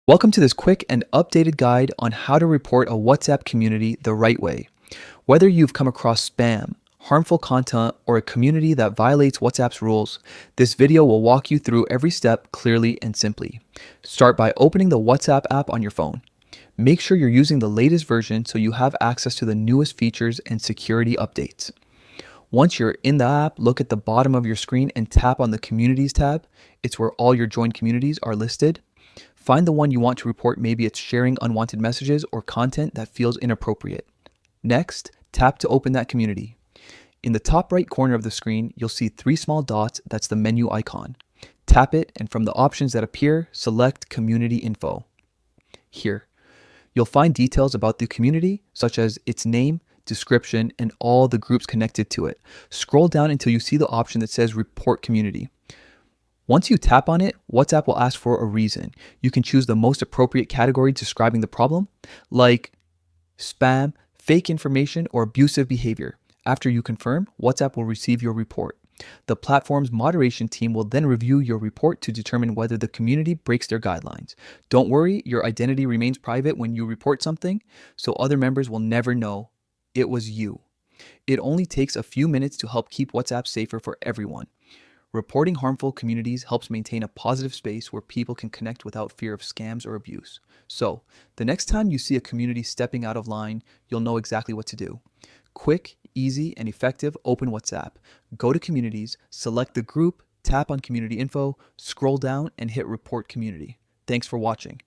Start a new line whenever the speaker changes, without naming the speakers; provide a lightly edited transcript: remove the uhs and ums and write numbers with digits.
Welcome to this quick and updated guide on how to report a WhatsApp community the right way. Whether you've come across spam, harmful content, or a community that violates WhatsApp's rules, this video will walk you through every step clearly and simply. Start by opening the WhatsApp app on your phone. Make sure you're using the latest version so you have access to the newest features and security updates. Once you're in the app, look at the bottom of your screen and tap on the Communities tab. It's where all your joined communities are listed. Find the one you want to report. Maybe it's sharing unwanted messages or content that feels inappropriate. Next, tap to open that community. In the top right corner of the screen, you'll see three small dots. That's the menu icon. Tap it, and from the options that appear, select Community Info. Here, you'll find details about the community, such as its name, description, and all the groups connected to it. Scroll down until you see the option that says Report Community. Once you tap on it, WhatsApp will ask for a reason. You can choose the most appropriate category describing the problem, like spam, fake information, or abusive behavior. After you confirm, WhatsApp will receive your report. The platform's moderation team will then review your report to determine whether the community breaks their guidelines. Don't worry, your identity remains private when you report something, so other members will never know it was you. It only takes a few minutes to help keep WhatsApp safer for everyone. Reporting harmful communities helps maintain a positive space where people can connect without fear of scams or abuse. So, the next time you see a community stepping out of line, you'll know exactly what to do. Quick, easy, and effective, open WhatsApp. Go to Communities, select the group, tap on Community Info, scroll down, and hit Report Community. Thanks for watching.